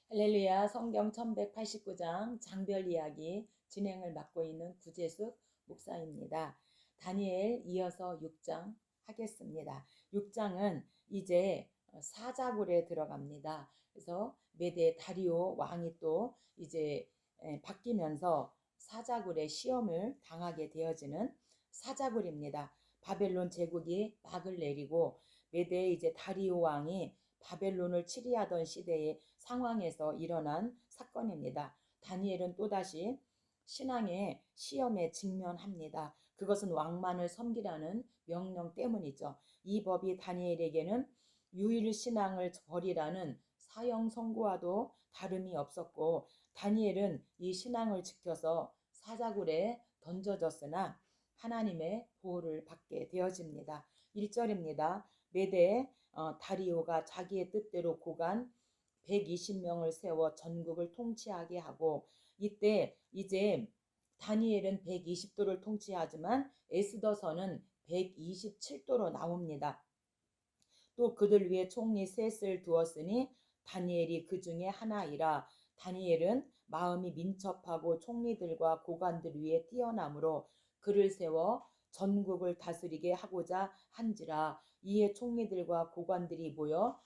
할렐루야. 성경 1189장 장별 이야기 진행을 맡고 있는 구재숙 목사입니다. 다니엘 이어서 6장 하겠습니다. 6장은 이제 사자굴에 들어갑니다. 그래서 메대 다리오 왕이 또 이제 바뀌면서 사자굴의 시험을 당하게 되어지는 사자굴입니다. 바벨론 제국이 막을 내리고 메대 이제 다리오 왕이 바벨론을 치리하던 시대의 상황에서 일어난 사건입니다. 다니엘은 또다시 신앙의 시험에 직면합니다. 그것은 왕만을 섬기라는 명령 때문이죠. 이 법이 다니엘에게는 유일 신앙을 버리라는 사형 선고와도 다름이 없었고, 다니엘은 이 신앙을 지켜서 사자굴에 던져졌으나 하나님의 보호를 받게 되어집니다. 1절입니다. 메대 다리오가 자기의 뜻대로 고간 120명을 세워 전국을 통치하게 하고, 이때 이제 다니엘은 120도를 통치하지만 에스더서는 127도로 나옵니다. 또 그들 위에 총리 셋을 두었으니 다니엘이 그 중에 하나이라. 다니엘은 마음이 민첩하고 총리들과 고관들 위에 뛰어남으로 그를 세워 전국을 다스리게 하고자 한지라. 이에 총리들과 고관들이 모여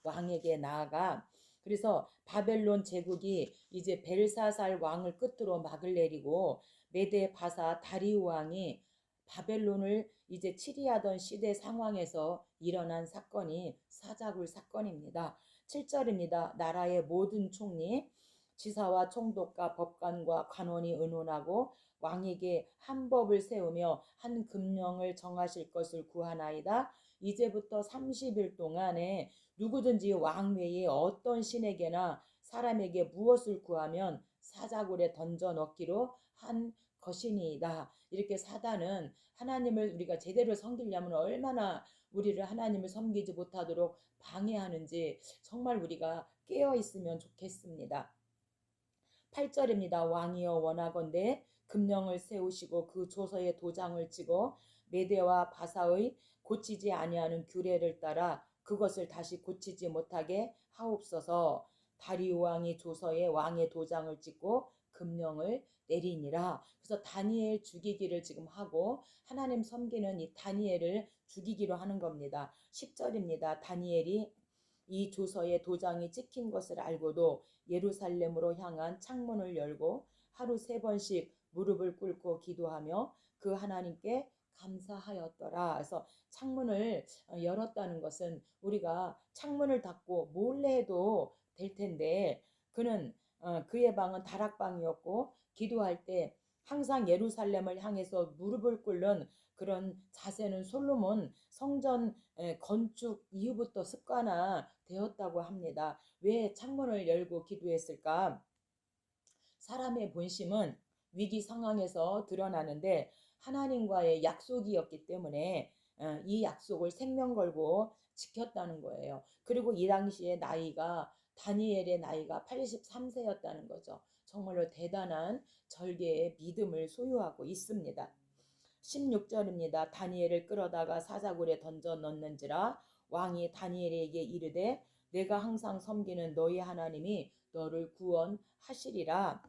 왕에게 나아가, 그래서 바벨론 제국이 이제 벨사살 왕을 끝으로 막을 내리고 메대 바사 다리우 왕이 바벨론을 이제 치리하던 시대 상황에서 일어난 사건이 사자굴 사건입니다. 7절입니다. 나라의 모든 총리, 지사와 총독과 법관과 관원이 의논하고 왕에게 한 법을 세우며 한 금령을 정하실 것을 구하나이다. 이제부터 30일 동안에 누구든지 왕 외에 어떤 신에게나 사람에게 무엇을 구하면 사자굴에 던져 넣기로 한 것이니이다. 이렇게 사단은 하나님을 우리가 제대로 섬기려면 얼마나 우리를 하나님을 섬기지 못하도록 방해하는지 정말 우리가 깨어 있으면 좋겠습니다. 8절입니다. 왕이여 원하건대 금령을 세우시고 그 조서에 도장을 찍어 메대와 바사의 고치지 아니하는 규례를 따라 그것을 다시 고치지 못하게 하옵소서. 다리우 왕이 조서에 왕의 도장을 찍고 금령을 내리니라. 그래서 다니엘 죽이기를 지금 하고 하나님 섬기는 이 다니엘을 죽이기로 하는 겁니다. 10절입니다. 다니엘이 이 조서에 도장이 찍힌 것을 알고도 예루살렘으로 향한 창문을 열고 하루 3번씩 무릎을 꿇고 기도하며 그 하나님께 감사하였더라. 그래서 창문을 열었다는 것은 우리가 창문을 닫고 몰래 해도 될 텐데, 그는 그의 방은 다락방이었고 기도할 때 항상 예루살렘을 향해서 무릎을 꿇는 그런 자세는 솔로몬 성전 건축 이후부터 습관화 되었다고 합니다. 왜 창문을 열고 기도했을까? 사람의 본심은 위기 상황에서 드러나는데 하나님과의 약속이었기 때문에 이 약속을 생명 걸고 지켰다는 거예요. 그리고 이 당시에 나이가 다니엘의 나이가 83세였다는 거죠. 정말로 대단한 절개의 믿음을 소유하고 있습니다. 16절입니다. 다니엘을 끌어다가 사자굴에 던져 넣는지라. 왕이 다니엘에게 이르되 내가 항상 섬기는 너희 하나님이 너를 구원하시리라.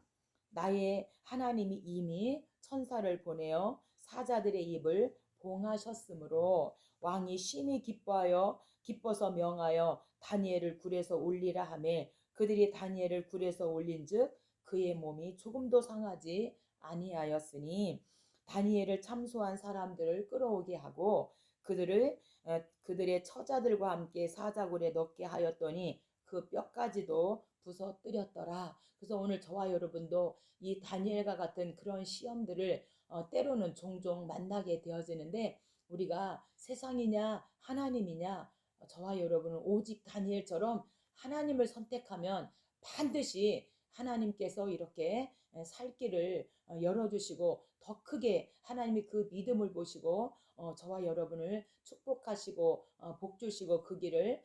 나의 하나님이 이미 천사를 보내어 사자들의 입을 봉하셨으므로 왕이 심히 기뻐서 명하여 다니엘을 굴에서 올리라 하매 그들이 다니엘을 굴에서 올린즉 그의 몸이 조금도 상하지 아니하였으니 다니엘을 참소한 사람들을 끌어오게 하고 그들의 처자들과 함께 사자굴에 넣게 하였더니 그 뼈까지도 부서뜨렸더라. 그래서 오늘 저와 여러분도 이 다니엘과 같은 그런 시험들을 때로는 종종 만나게 되어지는데, 우리가 세상이냐 하나님이냐, 저와 여러분은 오직 다니엘처럼 하나님을 선택하면 반드시 하나님께서 이렇게 살 길을 열어주시고 더 크게 하나님이 그 믿음을 보시고 저와 여러분을 축복하시고 복 주시고 그 길을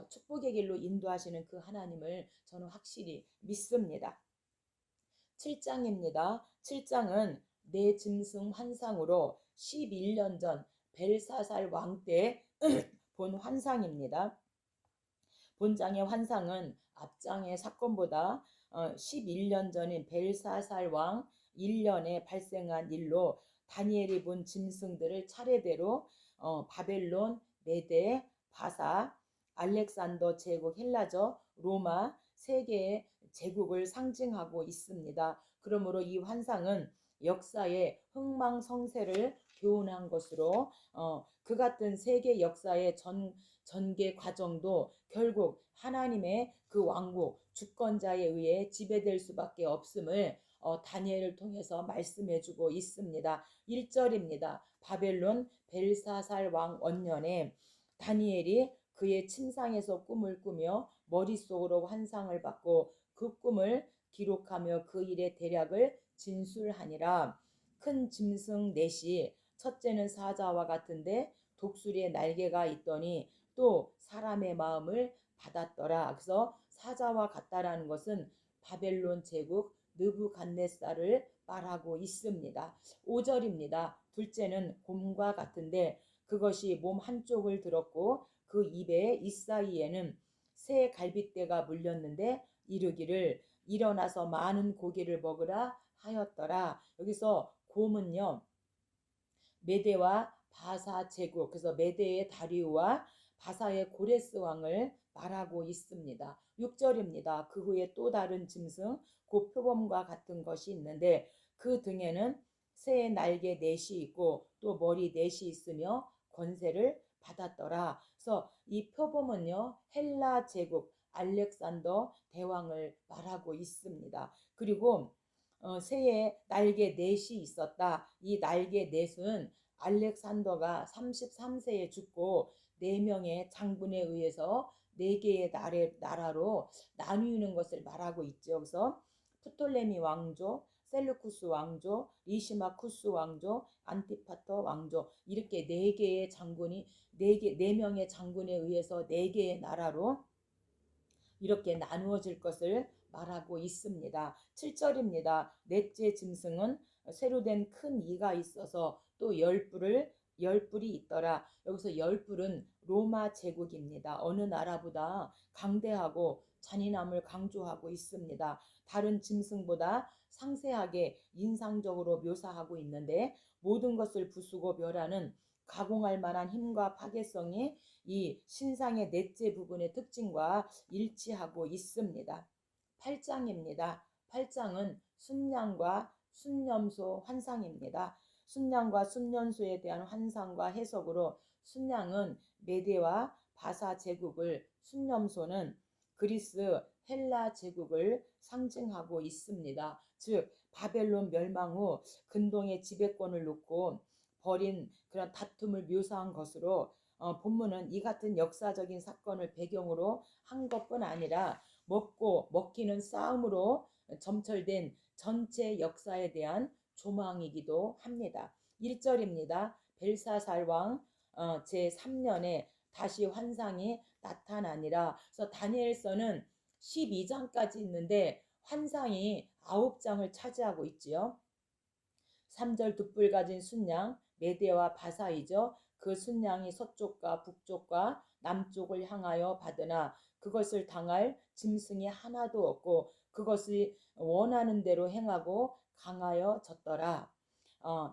축복의 길로 인도하시는 그 하나님을 저는 확실히 믿습니다. 7장입니다. 7장은 내 짐승 환상으로 11년 전 벨사살 왕 때 본 환상입니다. 본장의 환상은 앞장의 사건보다 11년 전인 벨사살 왕 1년에 발생한 일로 다니엘이 본 짐승들을 차례대로 바벨론, 메데, 바사, 알렉산더 제국, 헬라저, 로마 세 개의 제국을 상징하고 있습니다. 그러므로 이 환상은 역사의 흥망성쇠를 교훈한 것으로 그 같은 세계 역사의 전개 과정도 결국 하나님의 그 왕국 주권자에 의해 지배될 수밖에 없음을 다니엘을 통해서 말씀해주고 있습니다. 1절입니다. 바벨론 벨사살 왕 원년에 다니엘이 그의 침상에서 꿈을 꾸며 머릿속으로 환상을 받고 그 꿈을 기록하며 그 일의 대략을 진술하니라. 큰 짐승 넷이 첫째는 사자와 같은데 독수리의 날개가 있더니 또 사람의 마음을 받았더라. 그래서 사자와 같다라는 것은 바벨론 제국 느부갓네살을 말하고 있습니다. 5절입니다. 둘째는 곰과 같은데 그것이 몸 한쪽을 들었고 그 입에 잇사이에는 새 갈빗대가 물렸는데 이르기를 일어나서 많은 고기를 먹으라 하였더라. 여기서 곰은요 메대와 바사 제국, 그래서 메대의 다리우와 바사의 고레스 왕을 말하고 있습니다. 6절입니다. 그 후에 또 다른 짐승 곧 표범과 같은 것이 있는데 그 등에는 새의 날개 넷이 있고 또 머리 넷이 있으며 권세를 받았더라. 그래서 이 표범은요 헬라 제국 알렉산더 대왕을 말하고 있습니다. 그리고 새의 날개 넷이 있었다. 이 날개 넷은 알렉산더가 33세에 죽고 4명의 장군에 의해서 4개의 나라로 나뉘는 것을 말하고 있죠. 그래서 프톨레미 왕조, 셀루쿠스 왕조, 리시마쿠스 왕조, 안티파터 왕조 이렇게 4개의 장군이 4명의 장군에 의해서 4개의 나라로 이렇게 나누어질 것을 말하고 있습니다. 7절입니다. 넷째 짐승은 새로 된 큰 이가 있어서 또 열뿔이 있더라. 여기서 열뿔은 로마 제국입니다. 어느 나라보다 강대하고 잔인함을 강조하고 있습니다. 다른 짐승보다 상세하게 인상적으로 묘사하고 있는데 모든 것을 부수고 멸하는 가공할 만한 힘과 파괴성이 이 신상의 넷째 부분의 특징과 일치하고 있습니다. 8장입니다. 8장은 순양과 순념소 환상입니다. 순양과 순년소에 대한 환상과 해석으로 순양은 메대와 바사 제국을, 순념소는 그리스 헬라 제국을 상징하고 있습니다. 즉 바벨론 멸망 후 근동의 지배권을 놓고 벌인 그런 다툼을 묘사한 것으로 본문은 이 같은 역사적인 사건을 배경으로 한 것뿐 아니라 먹고 먹히는 싸움으로 점철된 전체 역사에 대한 조망이기도 합니다. 1절입니다. 벨사살 왕 제3년에 다시 환상이 나타나니라. 그래서 다니엘서는 12장까지 있는데 환상이 9장을 차지하고 있지요. 3절 돛불 가진 순양 메대와 바사이죠. 그 순양이 서쪽과 북쪽과 남쪽을 향하여 받으나 그것을 당할 짐승이 하나도 없고 그것이 원하는 대로 행하고 강하여 졌더라.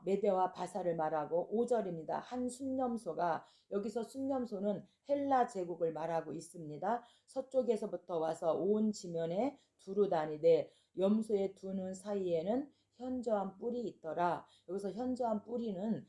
메대와 바사를 말하고 5절입니다. 한 순념소가, 여기서 순념소는 헬라 제국을 말하고 있습니다. 서쪽에서부터 와서 온 지면에 두루 다니되 염소의 두 눈 사이에는 현저한 뿔이 있더라. 여기서 현저한 뿔이는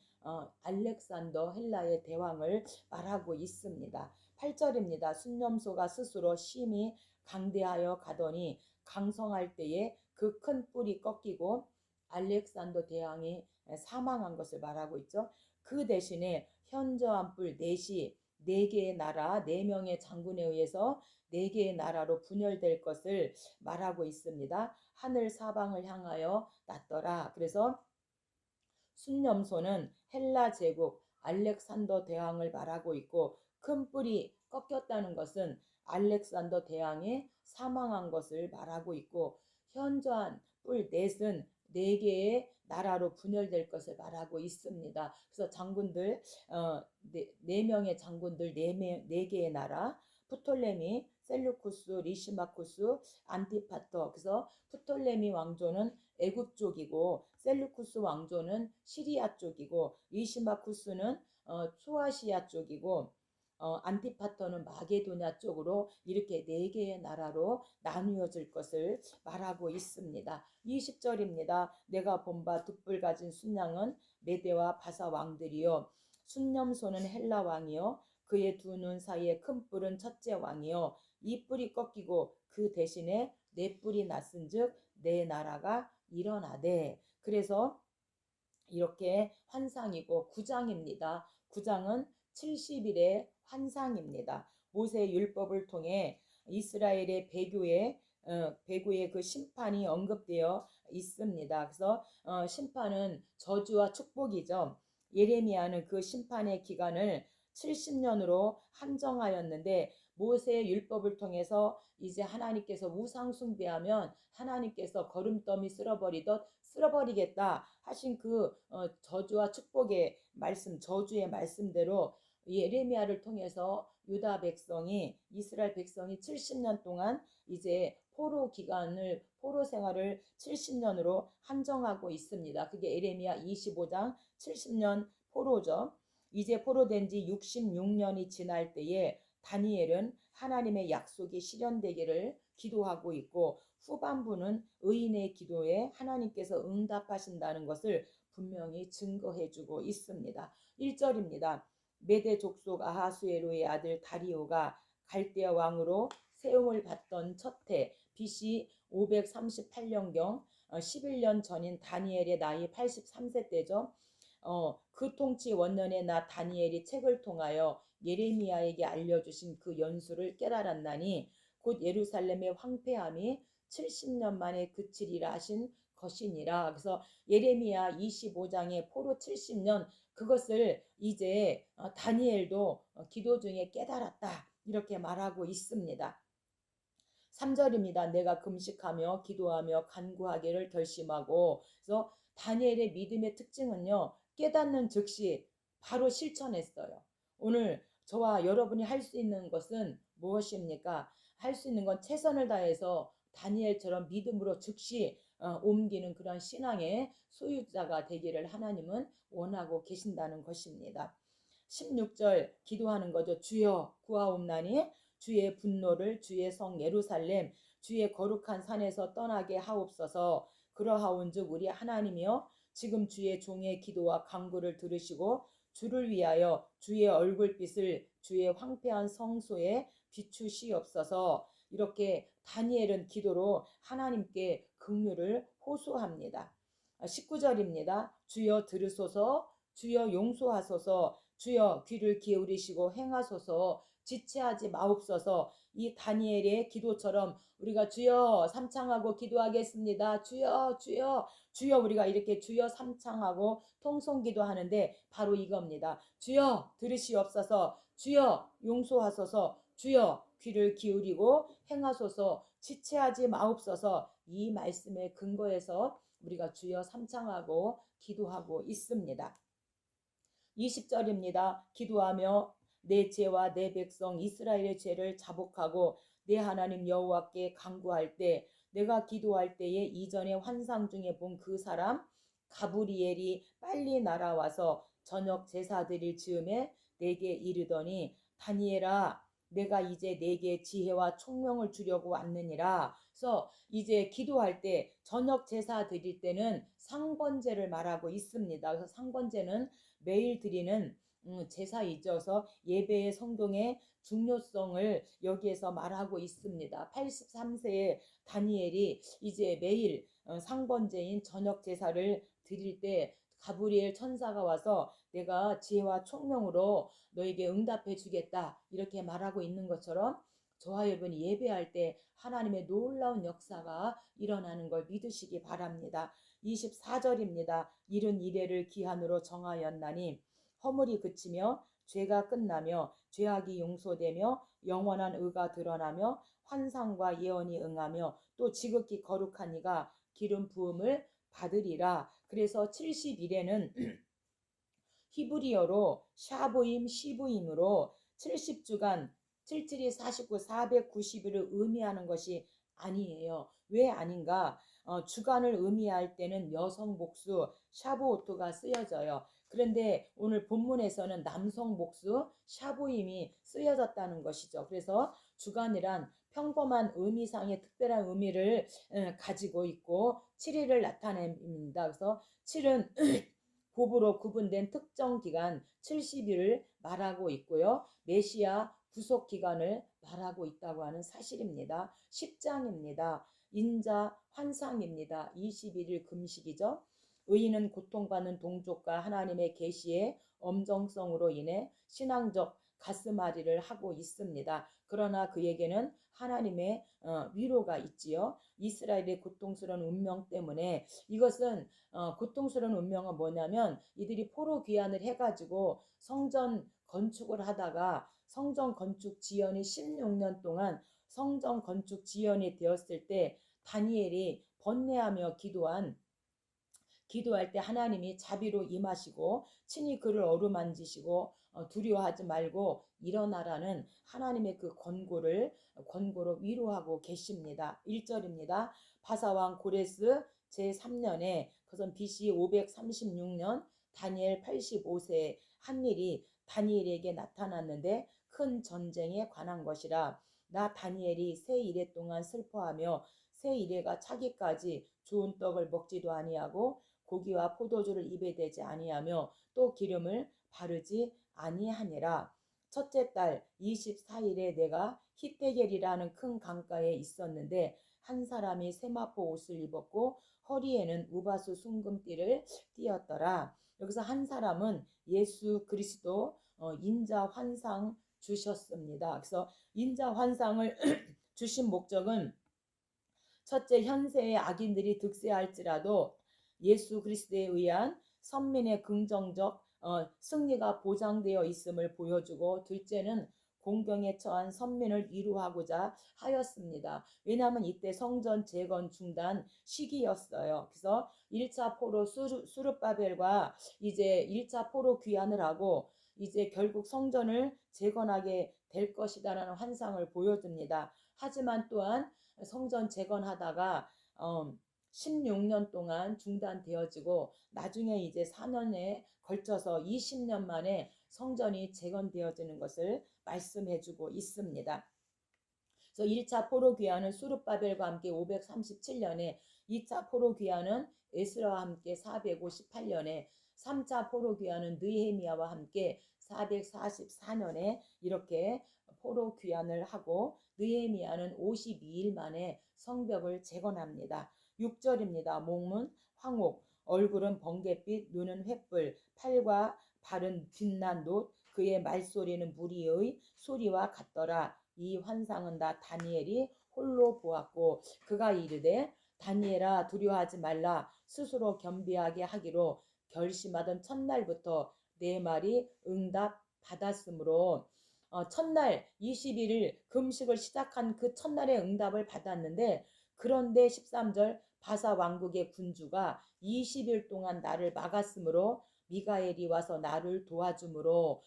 알렉산더 헬라의 대왕을 말하고 있습니다. 8절입니다. 순념소가 스스로 심히 강대하여 가더니 강성할 때에 그 큰 뿔이 꺾이고 알렉산더 대왕이 사망한 것을 말하고 있죠. 그 대신에 현저한 뿔 넷이 4개의 나라 4명의 장군에 의해서 4개의 나라로 분열될 것을 말하고 있습니다. 하늘 사방을 향하여 났더라. 그래서 순념소는 헬라 제국 알렉산더 대왕을 말하고 있고 큰 뿔이 꺾였다는 것은 알렉산더 대왕이 사망한 것을 말하고 있고 현저한 뿔 넷은 4개의 나라로 분열될 것을 말하고 있습니다. 그래서 장군들 4명의 장군들 4개의 나라 프톨레미, 셀루쿠스, 리시마쿠스, 안티파터. 그래서 프톨레미 왕조는 애굽 쪽이고 셀루쿠스 왕조는 시리아 쪽이고 리시마쿠스는 소아시아 쪽이고 안티파터는 마게도냐 쪽으로 이렇게 네 개의 나라로 나누어질 것을 말하고 있습니다. 20절입니다. 내가 본바 둣불 가진 순양은 메대와 바사 왕들이요 순념소는 헬라 왕이요 그의 두 눈 사이에 큰 뿔은 첫째 왕이요 이 뿔이 꺾이고 그 대신에 네 뿔이 났은즉 네 나라가 일어나되. 그래서 이렇게 환상이고 9장입니다. 9장은 70일의 환상입니다. 모세 율법을 통해 이스라엘의 배교의 그 심판이 언급되어 있습니다. 그래서 심판은 저주와 축복이죠. 예레미야는 그 심판의 기간을 70년으로 한정하였는데 모세의 율법을 통해서 이제 하나님께서 우상 숭배하면 하나님께서 거름더미 쓸어버리겠다 하신 그 저주와 축복의 말씀, 저주의 말씀대로 예레미야를 통해서 유다 백성이 이스라엘 백성이 70년 동안 이제 포로 생활을 70년으로 한정하고 있습니다. 그게 예레미야 25장 70년 포로죠. 이제 포로된 지 66년이 지날 때에 다니엘은 하나님의 약속이 실현되기를 기도하고 있고 후반부는 의인의 기도에 하나님께서 응답하신다는 것을 분명히 증거해주고 있습니다. 1절입니다. 메대 족속 아하수에로의 아들 다리오가 갈대아 왕으로 세움을 받던 첫해 BC 538년경 11년 전인 다니엘의 나이 83세 때죠. 그 통치 원년에 나 다니엘이 책을 통하여 예레미야에게 알려주신 그 연수를 깨달았나니 곧 예루살렘의 황폐함이 70년 만에 그치리라 하신 것이니라. 그래서 예레미야 25장의 포로 70년 그것을 이제 다니엘도 기도 중에 깨달았다 이렇게 말하고 있습니다. 3절입니다. 내가 금식하며 기도하며 간구하기를 결심하고. 그래서 다니엘의 믿음의 특징은요. 깨닫는 즉시 바로 실천했어요. 오늘 저와 여러분이 할 수 있는 것은 무엇입니까? 할 수 있는 건 최선을 다해서 다니엘처럼 믿음으로 즉시 옮기는 그런 신앙의 소유자가 되기를 하나님은 원하고 계신다는 것입니다. 16절 기도하는 거죠. 주여 구하옵나니 주의 분노를 주의 성 예루살렘 주의 거룩한 산에서 떠나게 하옵소서. 그러하온즉 우리 하나님이여 지금 주의 종의 기도와 간구를 들으시고 주를 위하여 주의 얼굴빛을 주의 황폐한 성소에 비추시옵소서. 이렇게 다니엘은 기도로 하나님께 긍휼을 호소합니다. 19절입니다. 주여 들으소서 주여 용서하소서 주여 귀를 기울이시고 행하소서 지체하지 마옵소서. 이 다니엘의 기도처럼 우리가 주여 삼창하고 기도하겠습니다. 주여 주여 주여 우리가 이렇게 주여 삼창하고 통성기도 하는데 바로 이겁니다. 주여 들으시옵소서 주여 용서하소서 주여 귀를 기울이고 행하소서 지체하지 마옵소서. 이 말씀의 근거에서 우리가 주여 삼창하고 기도하고 있습니다. 20절입니다. 기도하며 내 죄와 내 백성 이스라엘의 죄를 자복하고 내 하나님 여호와께 간구할 때 내가 기도할 때에 이전에 환상 중에 본 그 사람 가브리엘이 빨리 날아와서 저녁 제사 드릴 즈음에 내게 이르더니 다니엘아 내가 이제 내게 지혜와 총명을 주려고 왔느니라. 그래서 이제 기도할 때 저녁 제사 드릴 때는 상번제를 말하고 있습니다. 그래서 상번제는 매일 드리는 제사이죠. 그래서 예배의 성동의 중요성을 여기에서 말하고 있습니다. 83세의 다니엘이 이제 매일 상번제인 저녁 제사를 드릴 때 가브리엘 천사가 와서 내가 지혜와 총명으로 너에게 응답해 주겠다 이렇게 말하고 있는 것처럼 저와 여러분이 예배할 때 하나님의 놀라운 역사가 일어나는 걸 믿으시기 바랍니다. 24절입니다. 이른 이래를 기한으로 정하였나니 허물이 그치며 죄가 끝나며 죄악이 용서되며 영원한 의가 드러나며 환상과 예언이 응하며 또 지극히 거룩한 이가 기름 부음을 받으리라. 그래서 70일에는 히브리어로 샤보임 시부임으로 70주간 77이 49, 490일을 의미하는 것이 아니에요. 왜 아닌가? 주간을 의미할 때는 여성 복수 샤부오트가 쓰여져요. 그런데 오늘 본문에서는 남성 복수 샤부임이 쓰여졌다는 것이죠. 그래서 주간이란 평범한 의미상의 특별한 의미를 가지고 있고 7일을 나타냅니다. 그래서 7은 곱으로 구분된 특정 기간 70일을 말하고 있고요. 메시아 구속 기간을 말하고 있다고 하는 사실입니다. 10장입니다. 인자 환상입니다. 21일 금식이죠. 의인은 고통받는 동족과 하나님의 계시의 엄정성으로 인해 신앙적 가슴앓이를 하고 있습니다. 그러나 그에게는 하나님의 위로가 있지요. 이스라엘의 고통스러운 운명 때문에 이것은 고통스러운 운명은 뭐냐면 이들이 포로 귀환을 해가지고 성전 건축을 하다가 성전 건축 지연이 16년 동안 성전 건축 지연이 되었을 때 다니엘이 번뇌하며 기도할 때 하나님이 자비로 임하시고 친히 그를 어루만지시고 두려워하지 말고 일어나라는 하나님의 그 권고로 위로하고 계십니다. 1절입니다. 바사왕 고레스 제3년에 그것은 BC 536년 다니엘 85세 한 일이 다니엘에게 나타났는데 큰 전쟁에 관한 것이라. 나 다니엘이 새 이래 동안 슬퍼하며 새 이래가 차기까지 좋은 떡을 먹지도 아니하고 고기와 포도주를 입에 대지 아니하며 또 기름을 바르지 아니하니라. 첫째 달 24일에 내가 히데겔이라는 큰 강가에 있었는데 한 사람이 세마포 옷을 입었고 허리에는 우바수 순금띠를 띠었더라. 여기서 한 사람은 예수 그리스도 인자 환상 주셨습니다. 그래서 인자 환상을 주신 목적은 첫째, 현세의 악인들이 득세할지라도 예수 그리스도에 의한 선민의 긍정적 승리가 보장되어 있음을 보여주고, 둘째는 공경에 처한 선민을 위로하고자 하였습니다. 왜냐하면 이때 성전 재건 중단 시기였어요. 그래서 1차 포로 수르바벨과 이제 1차 포로 귀환을 하고 이제 결국 성전을 재건하게 될 것이다라는 환상을 보여줍니다. 하지만 또한 성전 재건하다가 16년 동안 중단되어지고 나중에 이제 4년에 걸쳐서 20년 만에 성전이 재건되어지는 것을 말씀해주고 있습니다. 그래서 1차 포로 귀환은 수르바벨과 함께 537년에, 2차 포로 귀환은 에스라와 함께 458년에, 3차 포로 귀환은 느헤미야와 함께 444년에 이렇게 포로 귀환을 하고 느헤미야는 52일 만에 성벽을 재건합니다. 6절입니다. 몸은 황옥, 얼굴은 번갯빛, 눈은 횃불, 팔과 발은 빛난 놋, 그의 말소리는 무리의 소리와 같더라. 이 환상은 다 다니엘이 홀로 보았고 그가 이르되 다니엘아 두려워하지 말라. 스스로 겸비하게 하기로 결심하던 첫날부터 내 말이 응답 받았으므로 첫날 21일 금식을 시작한 그 첫날에 응답을 받았는데, 그런데 13절 바사 왕국의 군주가 20일 동안 나를 막았으므로 미가엘이 와서 나를 도와주므로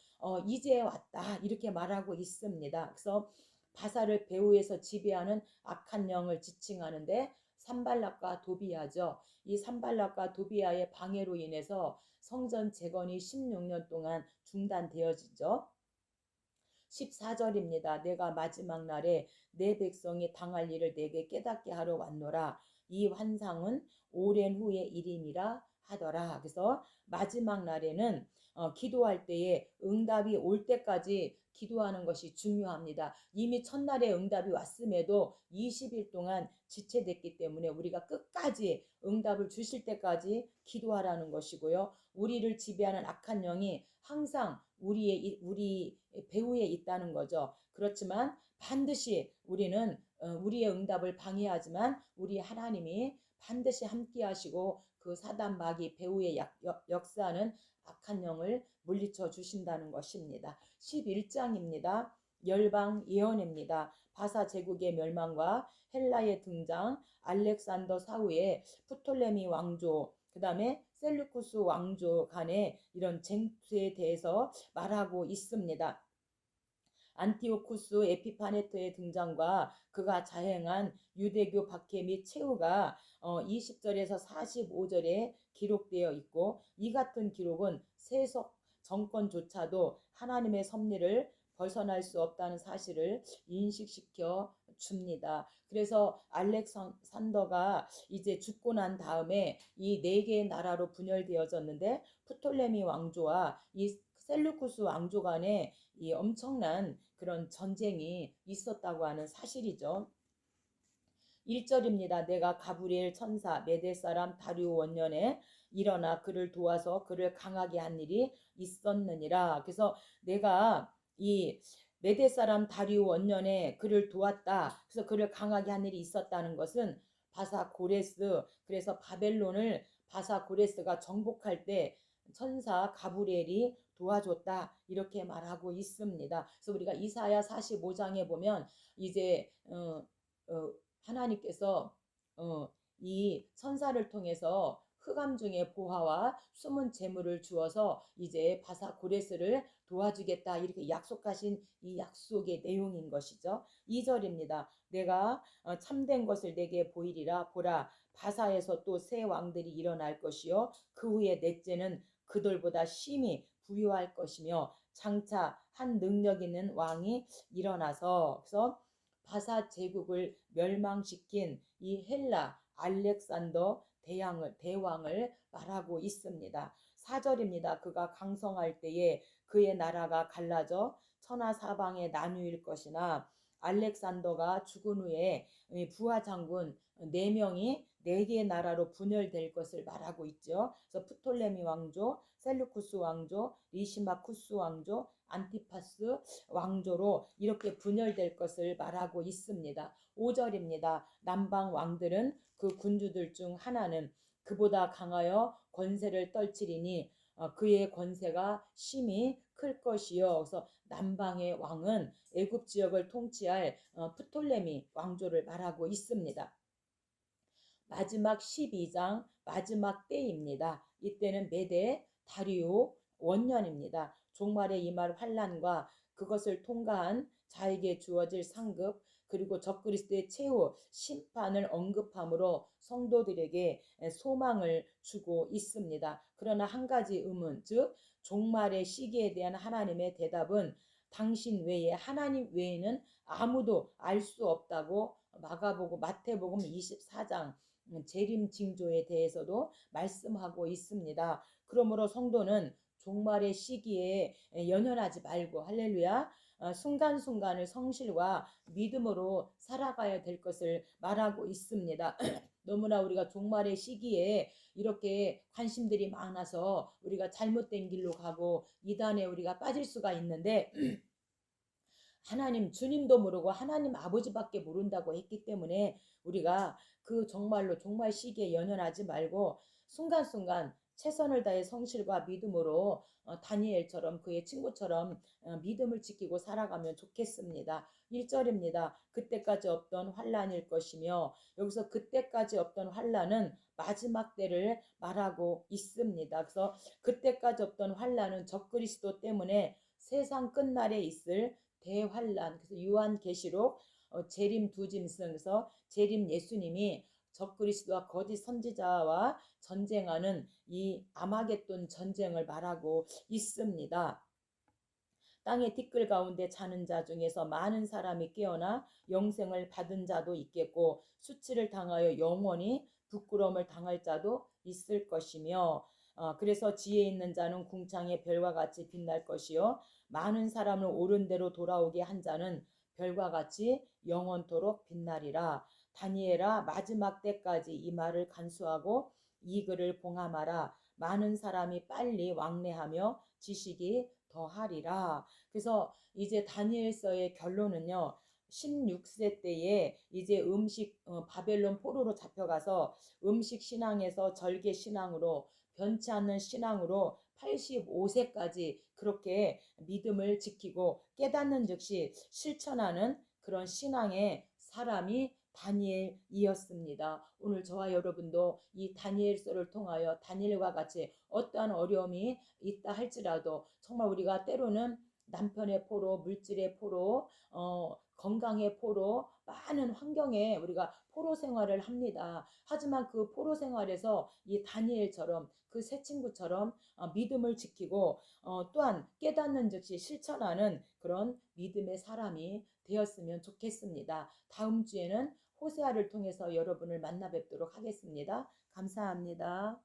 이제 왔다 이렇게 말하고 있습니다. 그래서 바사를 배후에서 지배하는 악한 영을 지칭하는데 산발락과 도비아죠. 이 산발락과 도비아의 방해로 인해서 성전 재건이 16년 동안 중단되어지죠. 14절입니다. 내가 마지막 날에 내 백성이 당할 일을 내게 깨닫게 하러 왔노라. 이 환상은 오랜 후의 일임이라 하더라. 그래서 마지막 날에는 기도할 때에 응답이 올 때까지 기도하는 것이 중요합니다. 이미 첫날에 응답이 왔음에도 20일 동안 지체됐기 때문에 우리가 끝까지 응답을 주실 때까지 기도하라는 것이고요. 우리를 지배하는 악한 영이 항상 우리 배후에 있다는 거죠. 그렇지만 반드시 우리는 우리의 응답을 방해하지만 우리 하나님이 반드시 함께 하시고 그 사단 마귀 배후에 역사하는 악한 영을 물리쳐 주신다는 것입니다. 11장입니다. 열방 예언입니다. 바사 제국의 멸망과 헬라의 등장, 알렉산더 사후의 프톨레미 왕조, 그 다음에 셀루쿠스 왕조 간의 이런 쟁투에 대해서 말하고 있습니다. 안티오쿠스 에피파네토의 등장과 그가 자행한 유대교 박해 및 최후가 20절에서 45절에 기록되어 있고, 이 같은 기록은 세속 정권조차도 하나님의 섭리를 벗어날 수 없다는 사실을 인식시켜 줍니다. 그래서 알렉산더가 이제 죽고 난 다음에 이 네 개의 나라로 분열되어졌는데, 프톨레미 왕조와 이 셀루쿠스 왕조 간에 이 엄청난 그런 전쟁이 있었다고 하는 사실이죠. 1절입니다. 내가 가브리엘 천사 메대 사람 다리오 원년에 일어나 그를 도와서 그를 강하게 한 일이 있었느니라. 그래서 내가 이 메대 사람 다리오 원년에 그를 도왔다. 그래서 그를 강하게 한 일이 있었다는 것은 바사 고레스, 그래서 바벨론을 바사 고레스가 정복할 때 천사 가브리엘이 도와줬다, 이렇게 말하고 있습니다. 그래서 우리가 이사야 45장에 보면 이제 하나님께서 이 천사를 통해서 흑암 중에 보화와 숨은 재물을 주어서 이제 바사 고레스를 도와주겠다, 이렇게 약속하신 이 약속의 내용인 것이죠. 2절입니다. 내가 참된 것을 내게 보이리라. 보라, 바사에서 또 새 왕들이 일어날 것이요 그 후에 넷째는 그들보다 심히 부유할 것이며 장차 한 능력 있는 왕이 일어나서, 그래서 바사 제국을 멸망시킨 이 헬라 알렉산더 대왕을 말하고 있습니다. 4절입니다. 그가 강성할 때에 그의 나라가 갈라져 천하사방에 나누일 것이나, 알렉산더가 죽은 후에 부하 장군 4명이 4개의 나라로 분열될 것을 말하고 있죠. 그래서 프톨레미 왕조, 셀루쿠스 왕조, 리시마쿠스 왕조, 안티파스 왕조로 이렇게 분열될 것을 말하고 있습니다. 5절입니다. 남방 왕들은 그 군주들 중 하나는 그보다 강하여 권세를 떨치리니 그의 권세가 심히 클 것이요. 그래서 남방의 왕은 애굽 지역을 통치할 프톨레미 왕조를 말하고 있습니다. 마지막 12장 마지막 때입니다. 이때는 메대 다리오 원년입니다. 종말에 임할 환난과 그것을 통과한 자에게 주어질 상급, 그리고 적그리스도의 최후 심판을 언급함으로 성도들에게 소망을 주고 있습니다. 그러나 한 가지 의문, 즉 종말의 시기에 대한 하나님의 대답은 당신 외에, 하나님 외에는 아무도 알 수 없다고 마태복음 24장 재림 징조에 대해서도 말씀하고 있습니다. 그러므로 성도는 종말의 시기에 연연하지 말고, 할렐루야, 순간순간을 성실과 믿음으로 살아가야 될 것을 말하고 있습니다. 너무나 우리가 종말의 시기에 이렇게 관심들이 많아서 우리가 잘못된 길로 가고 이단에 우리가 빠질 수가 있는데, 하나님 주님도 모르고 하나님 아버지밖에 모른다고 했기 때문에 우리가 그 정말로 종말 시기에 연연하지 말고 순간순간 최선을 다해 성실과 믿음으로 다니엘처럼, 그의 친구처럼 믿음을 지키고 살아가면 좋겠습니다. 1절입니다. 그때까지 없던 환란일 것이며, 여기서 그때까지 없던 환란은 마지막 때를 말하고 있습니다. 그래서 그때까지 없던 환란은 적그리스도 때문에 세상 끝날에 있을 대환란, 그래서 요한계시록 재림 두 짐승에서 재림 예수님이 적그리스도와 거짓 선지자와 전쟁하는 이 아마겟돈 전쟁을 말하고 있습니다. 땅의 티끌 가운데 자는 자 중에서 많은 사람이 깨어나 영생을 받은 자도 있겠고, 수치를 당하여 영원히 부끄러움을 당할 자도 있을 것이며, 그래서 지혜 있는 자는 궁창의 별과 같이 빛날 것이요 많은 사람을 옳은 대로 돌아오게 한 자는 별과 같이 영원토록 빛나리라. 다니엘아, 마지막 때까지 이 말을 간수하고 이 글을 봉함하라. 많은 사람이 빨리 왕래하며 지식이 더하리라. 그래서 이제 다니엘서의 결론은요, 16세 때에 이제 바벨론 포로로 잡혀가서 음식 신앙에서 절개 신앙으로, 변치 않는 신앙으로 85세까지 그렇게 믿음을 지키고 깨닫는 즉시 실천하는 그런 신앙의 사람이 다니엘이었습니다. 오늘 저와 여러분도 이 다니엘서를 통하여 다니엘과 같이 어떠한 어려움이 있다 할지라도 정말 우리가 때로는 남편의 포로, 물질의 포로, 건강의 포로, 많은 환경에 우리가 포로 생활을 합니다. 하지만 그 포로 생활에서 이 다니엘처럼 그 세 친구처럼 믿음을 지키고 또한 깨닫는 즉시 실천하는 그런 믿음의 사람이 되었으면 좋겠습니다. 다음 주에는 호세아를 통해서 여러분을 만나 뵙도록 하겠습니다. 감사합니다.